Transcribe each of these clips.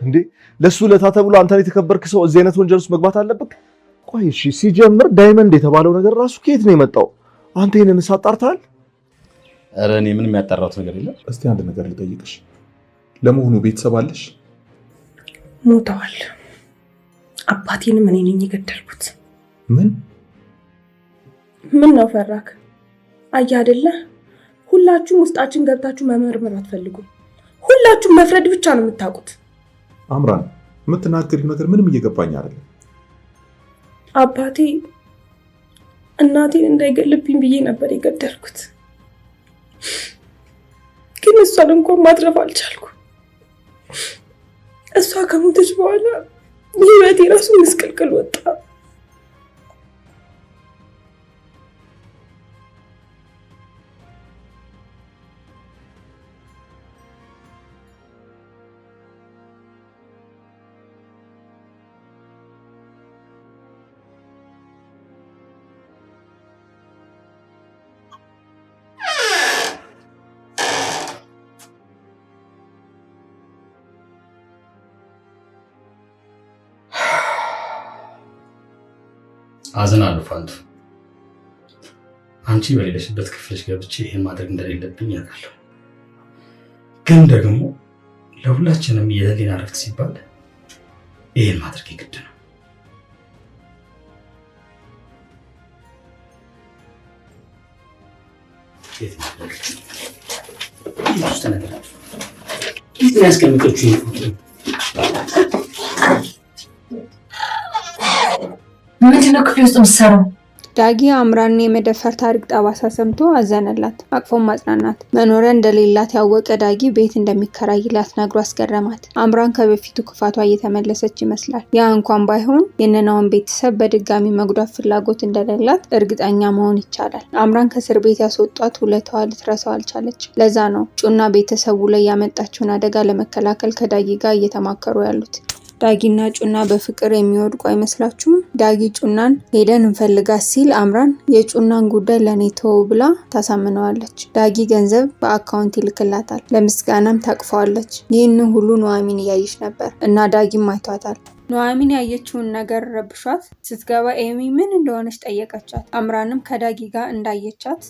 እንዴ ለሱ ለታ ተብሎ አንተ ላይ የተከበርክ ሰው እዚህ አይነት ወንጀል ውስጥ መግባት አለበት? ቆይ እሺ ሲጀምር ዳይመንድ የተባለው ነገር ራሱ ከየት ነው የመጣው? አንተ ይሄንን አጣርተሃል? ኧረ እኔ ምንም ያጣራሁት ነገር የለም። እስቲ አንድ ነገር ልጠይቅሽ፣ ለመሆኑ ቤተሰብ አለሽ? ሞተዋል። አባቴንም እኔ ነኝ የገደልኩት። ምን ነው ፈራክ? አየህ አይደለ? ሁላችሁም ውስጣችን ገብታችሁ መመርመር አትፈልጉም። ሁላችሁም መፍረድ ብቻ ነው የምታውቁት። አምራን የምትናገሪው ነገር ምንም እየገባኝ አይደለም። አባቴ እናቴን እንዳይገልብኝ ብዬ ነበር የገደልኩት፣ ግን እሷን እንኳን ማትረፍ አልቻልኩ። እሷ ከሞተች በኋላ ህይወቴ ራሱ ምስቅልቅል ወጣ። አዝናለሁ ፋንቱ። አንቺ በሌለሽበት ክፍልሽ ገብቼ ይሄን ማድረግ እንደሌለብኝ ያውቃለሁ። ግን ደግሞ ለሁላችንም የህሊና እረፍት ሲባል ይሄን ማድረግ የግድ ነው። ምንድነው ክፍል ውስጥ የምትሰራው? ዳጊ አምራን የመደፈር ታሪክ ጠባሳ ሰምቶ አዘነላት፣ አቅፎም ማጽናናት። መኖሪያ እንደሌላት ያወቀ ዳጊ ቤት እንደሚከራይላት ነግሮ አስገረማት። አምራን ከበፊቱ ክፋቷ እየተመለሰች ይመስላል። ያ እንኳን ባይሆን የነናውን ቤተሰብ በድጋሚ መጉዳት ፍላጎት እንደሌላት እርግጠኛ መሆን ይቻላል። አምራን ከእስር ቤት ያስወጧት ውለታዋ ልትረሳው አልቻለች። ለዛ ነው ጩና ቤተሰቡ ላይ ያመጣችውን አደጋ ለመከላከል ከዳጊ ጋር እየተማከሩ ያሉት። ዳጊና ጩና በፍቅር የሚወድቁ አይመስላችሁም? ዳጊ ጩናን ሄደን እንፈልጋት ሲል አምራን የጩናን ጉዳይ ለኔ ተወው ብላ ታሳምነዋለች። ዳጊ ገንዘብ በአካውንት ይልክላታል፣ ለምስጋናም ታቅፈዋለች። ይህንን ሁሉ ኑሐሚን እያየች ነበር እና ዳጊም አይቷታል። ኑሐሚን ያየችውን ነገር ረብሿት ስትገባ ኤሚ ምን እንደሆነች ጠየቀቻት። አምራንም ከዳጊ ጋር እንዳየቻት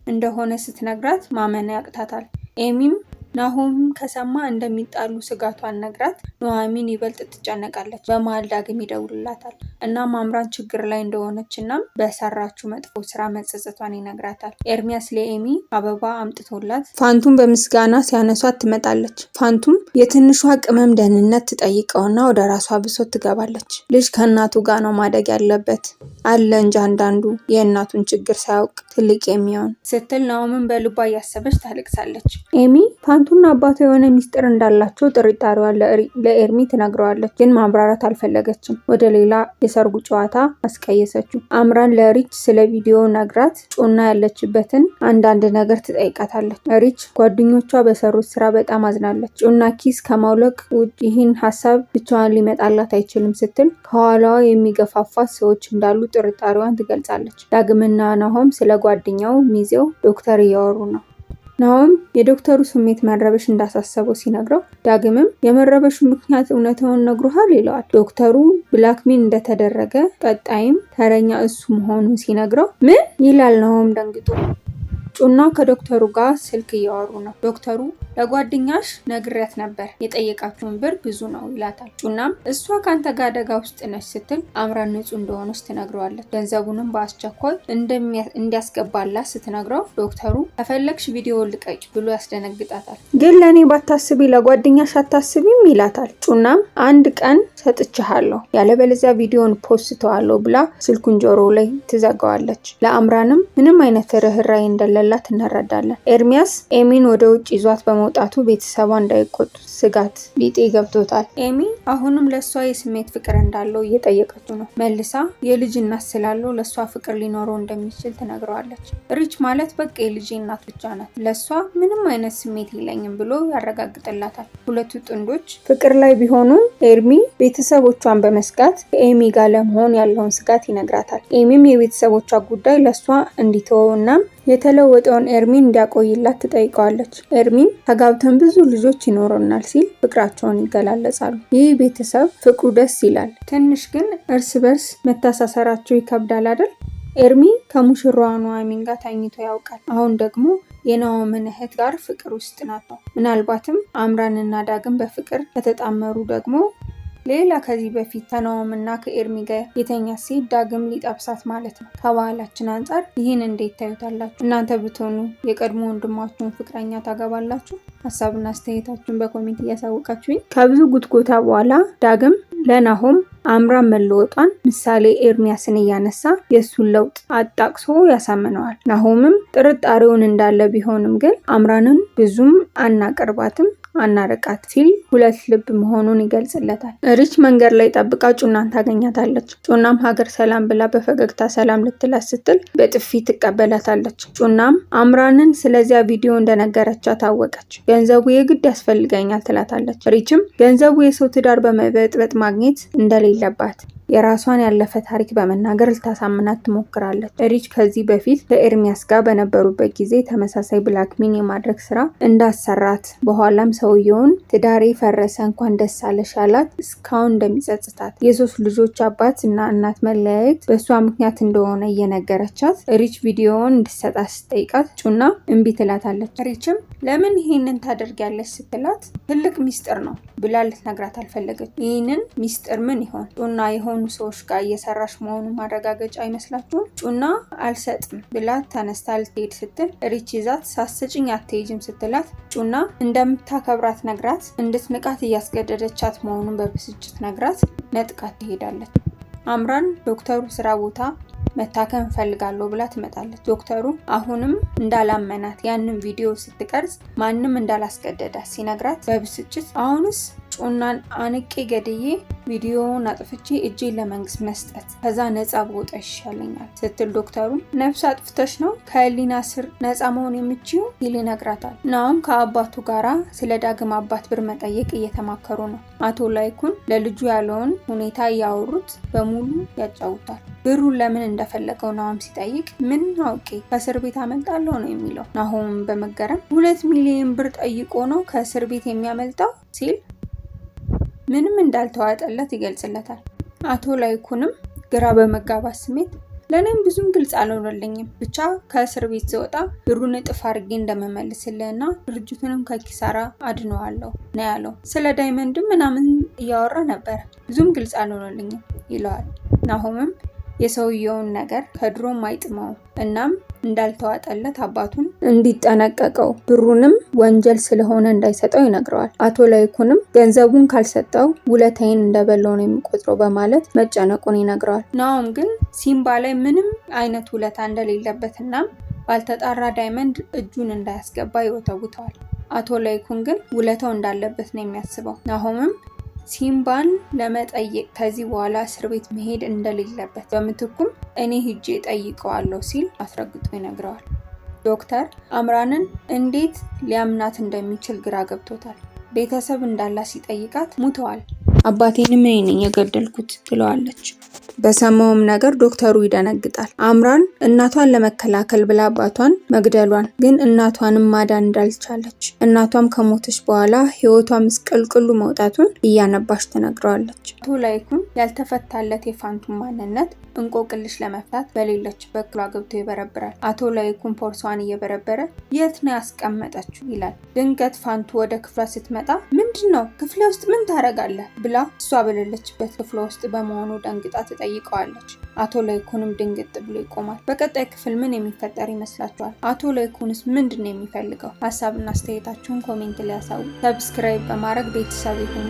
እንደሆነ ስትነግራት ማመን ያቅታታል። ኤሚም ናሆም ከሰማ እንደሚጣሉ ስጋቷን ነግራት ኑሐሚን ይበልጥ ትጨነቃለች። በመሃል ዳግም ይደውልላታል እና አምራን ችግር ላይ እንደሆነች እና በሰራችው መጥፎ ስራ መጸጸቷን ይነግራታል። ኤርሚያስ ለኤሚ አበባ አምጥቶላት ፋንቱም በምስጋና ሲያነሷት ትመጣለች። ፋንቱም የትንሿ ቅመም ደህንነት ትጠይቀውና ወደ ራሷ ብሶት ትገባለች። ልጅ ከእናቱ ጋር ነው ማደግ ያለበት አለ እንጂ አንዳንዱ የእናቱን ችግር ሳያውቅ ትልቅ የሚሆን ስትል ናሆምን በልቧ እያሰበች ታለቅሳለች። ኤሚ ፋንቱና አባቷ የሆነ ሚስጥር እንዳላቸው ጥርጣሬዋን ለኤርሚ ትነግረዋለች፣ ግን ማብራራት አልፈለገችም። ወደ ሌላ የሰርጉ ጨዋታ አስቀየሰችው። አምራን ለሪች ስለ ቪዲዮ ነግራት ጩና ያለችበትን አንዳንድ ነገር ትጠይቃታለች። ሪች ጓደኞቿ በሰሩት ስራ በጣም አዝናለች። ጩና ኪስ ከማውለቅ ውጭ ይህን ሀሳብ ብቻዋን ሊመጣላት አይችልም ስትል ከኋላዋ የሚገፋፋት ሰዎች እንዳሉ ጥርጣሬዋን ትገልጻለች። ዳግምና ናሆም ስለ ጓደኛው ሚዜው ዶክተር እያወሩ ነው። ናሆም የዶክተሩ ስሜት መረበሽ እንዳሳሰበው ሲነግረው ዳግምም የመረበሹ ምክንያት እውነታውን ነግሮሃል ይለዋል። ዶክተሩ ብላክሜል እንደተደረገ ቀጣይም ተረኛ እሱ መሆኑን ሲነግረው ምን ይላል ናሆም ደንግጦ። ጩና ከዶክተሩ ጋር ስልክ እያወሩ ነው። ዶክተሩ ለጓደኛሽ ነግሬያት ነበር፣ የጠየቃችውን ብር ብዙ ነው ይላታል። ጩናም እሷ ካንተ ጋር አደጋ ውስጥ ነች ስትል አምራን ንጹህ እንደሆነች ትነግረዋለች። ገንዘቡንም በአስቸኳይ እንዲያስገባላት ስትነግረው ዶክተሩ ከፈለግሽ ቪዲዮ ልቀቂ ብሎ ያስደነግጣታል። ግን ለእኔ ባታስቢ ለጓደኛሽ አታስቢም ይላታል። ጩናም አንድ ቀን ሰጥቻለሁ ያለበለዚያ ቪዲዮን ፖስተዋለሁ ብላ ስልኩን ጆሮ ላይ ትዘጋዋለች። ለአምራንም ምንም አይነት ርህራሄ እንደሌላት እንረዳለን። ኤርሚያስ ኤሚን ወደ ውጭ ይዟት በመውጣቱ ቤተሰቧ እንዳይቆጡ ስጋት ሊጤ ገብቶታል። ኤሚ አሁንም ለእሷ የስሜት ፍቅር እንዳለው እየጠየቀችው ነው። መልሳ የልጅ እናት ስላለው ለእሷ ፍቅር ሊኖረው እንደሚችል ትነግረዋለች። ሪች ማለት በቃ የልጅ እናት ብቻ ናት፣ ለእሷ ምንም አይነት ስሜት የለኝም ብሎ ያረጋግጥላታል። ሁለቱ ጥንዶች ፍቅር ላይ ቢሆኑም ኤርሚ ቤተሰቦቿን በመስጋት ከኤሚ ጋር ለመሆን ያለውን ስጋት ይነግራታል። ኤሚም የቤተሰቦቿ ጉዳይ ለእሷ እንዲተወው እናም የተለወጠውን ኤርሚን እንዲያቆይላት ትጠይቀዋለች። ኤርሚም ተጋብተን ብዙ ልጆች ይኖሩናል ሲል ፍቅራቸውን ይገላለጻሉ። ይህ ቤተሰብ ፍቅሩ ደስ ይላል። ትንሽ ግን እርስ በርስ መተሳሰራቸው ይከብዳል አይደል? ኤርሚ ከሙሽራዋ ኑሐሚን ጋር ተኝቶ ያውቃል። አሁን ደግሞ የኑሐሚን እህት ጋር ፍቅር ውስጥ ናቸው። ምናልባትም አምራንና ዳግም በፍቅር ከተጣመሩ ደግሞ ሌላ ከዚህ በፊት ከኑሐሚንና ከኤርሚ ጋር የተኛ ሴት ዳግም ሊጠብሳት ማለት ነው። ከባህላችን አንጻር ይህን እንዴት ታዩታላችሁ? እናንተ ብትሆኑ የቀድሞ ወንድማችሁን ፍቅረኛ ታገባላችሁ? ሀሳብና አስተያየታችሁን በኮሜንት እያሳወቃችሁኝ። ከብዙ ጉትጎታ በኋላ ዳግም ለናሆም አምራን መለወጧን ምሳሌ ኤርሚያስን እያነሳ የእሱን ለውጥ አጣቅሶ ያሳምነዋል። ናሆምም ጥርጣሬውን እንዳለ ቢሆንም ግን አምራንን ብዙም አናቀርባትም አናርቃት ሲል ሁለት ልብ መሆኑን ይገልጽለታል። ሪች መንገድ ላይ ጠብቃ ጩናን ታገኛታለች። ጩናም ሀገር ሰላም ብላ በፈገግታ ሰላም ልትላት ስትል በጥፊ ትቀበላታለች። ጩናም አምራንን ስለዚያ ቪዲዮ እንደነገረቻት ታወቀች። ገንዘቡ የግድ ያስፈልገኛል ትላታለች። ሪችም ገንዘቡ የሰው ትዳር በመበጥበጥ ማግኘት እንደሌለባት የራሷን ያለፈ ታሪክ በመናገር ልታሳምናት ትሞክራለች። ሪች ከዚህ በፊት ከኤርሚያስ ጋር በነበሩበት ጊዜ ተመሳሳይ ብላክሜል የማድረግ ስራ እንዳሰራት በኋላም ሰውየውን ትዳሬ ፈረሰ እንኳን ደስ አለሽ ያላት እስካሁን እንደሚጸጽታት የሶስት ልጆች አባት እና እናት መለያየት በእሷ ምክንያት እንደሆነ እየነገረቻት ሪች ቪዲዮውን እንድትሰጣት ስትጠይቃት ጩና እምቢ ትላታለች። ሪችም ለምን ይሄንን ታደርጊያለሽ ስትላት ትልቅ ሚስጥር ነው ብላ ልትነግራት አልፈለገች። ይህንን ሚስጥር ምን ይሆን? ጩና የሆኑ ሰዎች ጋር እየሰራሽ መሆኑ ማረጋገጫ አይመስላችሁም? ጩና አልሰጥም ብላ ተነስታ ልትሄድ ስትል ሪች ይዛት ሳስጭኝ አትሄጂም ስትላት ጩና እንደምታከብራት ነግራት እንድትንቃት እያስገደደቻት መሆኑን በብስጭት ነግራት ነጥቃት ትሄዳለች። አምራን ዶክተሩ ስራ ቦታ መታከም ፈልጋለሁ ብላ ትመጣለች። ዶክተሩ አሁንም እንዳላመናት ያንን ቪዲዮ ስትቀርጽ ማንም እንዳላስገደዳት ሲነግራት በብስጭት አሁንስ ጩናን አንቄ ገድዬ ቪዲዮውን አጥፍቼ እጄን ለመንግስት መስጠት ከዛ ነፃ በወጣ ይሻለኛል ስትል ዶክተሩ ነፍስ አጥፍተሽ ነው ከህሊና ስር ነፃ መሆን የምችው ሲል ይነግራታል። ናሆም ከአባቱ ጋራ ስለ ዳግም አባት ብር መጠየቅ እየተማከሩ ነው። አቶ ላይኩን ለልጁ ያለውን ሁኔታ እያወሩት በሙሉ ያጫውታል። ብሩን ለምን እንደፈለገው ናሆም ሲጠይቅ ምን አውቄ ከእስር ቤት አመልጣለሁ ነው የሚለው። ናሆም በመገረም 2 ሚሊዮን ብር ጠይቆ ነው ከእስር ቤት የሚያመልጠው ሲል ምንም እንዳልተዋጠለት ይገልጽለታል። አቶ ላይኩንም ግራ በመጋባት ስሜት ለእኔም ብዙም ግልጽ አልሆነልኝም፣ ብቻ ከእስር ቤት ስወጣ ብሩን እጥፍ አድርጌ እንደመመልስልህና ድርጅቱንም ከኪሳራ አድነዋለሁ ነው ያለው። ስለ ዳይመንድም ምናምን እያወራ ነበር፣ ብዙም ግልጽ አልሆነልኝም ይለዋል። ናሆምም የሰውየውን ነገር ከድሮም አይጥመው እናም እንዳልተዋጠለት አባቱን እንዲጠነቀቀው ብሩንም ወንጀል ስለሆነ እንዳይሰጠው ይነግረዋል። አቶ ላይኩንም ገንዘቡን ካልሰጠው ውለታዬን እንደበላው ነው የሚቆጥረው በማለት መጨነቁን ይነግረዋል። ናሆም ግን ሲምባ ላይ ምንም አይነት ውለታ እንደሌለበትና ባልተጣራ ዳይመንድ እጁን እንዳያስገባ ይወተውተዋል። አቶ ላይኩን ግን ውለታው እንዳለበት ነው የሚያስበው። ናሆምም ሲምባን ለመጠየቅ ከዚህ በኋላ እስር ቤት መሄድ እንደሌለበት በምትኩም እኔ ሂጄ ጠይቀዋለሁ ሲል አስረግጦ ይነግረዋል። ዶክተር አምራንን እንዴት ሊያምናት እንደሚችል ግራ ገብቶታል። ቤተሰብ እንዳላት ሲጠይቃት ሙተዋል፣ አባቴንም እኔ ነኝ የገደልኩት ትለዋለች። በሰማውም ነገር ዶክተሩ ይደነግጣል። አምራን እናቷን ለመከላከል ብላ አባቷን መግደሏን ግን እናቷንም ማዳን እንዳልቻለች እናቷም ከሞተች በኋላ ህይወቷ ምስቅልቅሉ መውጣቱን እያነባች ትነግረዋለች። አቶ ላይኩን ያልተፈታለት የፋንቱን ማንነት እንቆቅልሽ ለመፍታት በሌለችበት ክፍሏ ገብቶ ይበረብራል። አቶ ላይኩን ፖርሷን እየበረበረ የት ነው ያስቀመጠችው ይላል። ድንገት ፋንቱ ወደ ክፍሏ ስትመጣ ምንድነው ክፍሌ ውስጥ ምን ታረጋለህ ብላ እሷ በሌለችበት ክፍሏ ውስጥ በመሆኑ ደንግጣ ትጠይቀዋለች። አቶ ላይኩንም ድንግጥ ብሎ ይቆማል። በቀጣይ ክፍል ምን የሚፈጠር ይመስላችኋል? አቶ ላይኩንስ ምንድነው የሚፈልገው? ሀሳብና አስተያየታችሁን ኮሜንት ላይ ያሳውቁ። ሰብስክራይብ በማድረግ ቤተሰብ ይሁኑ።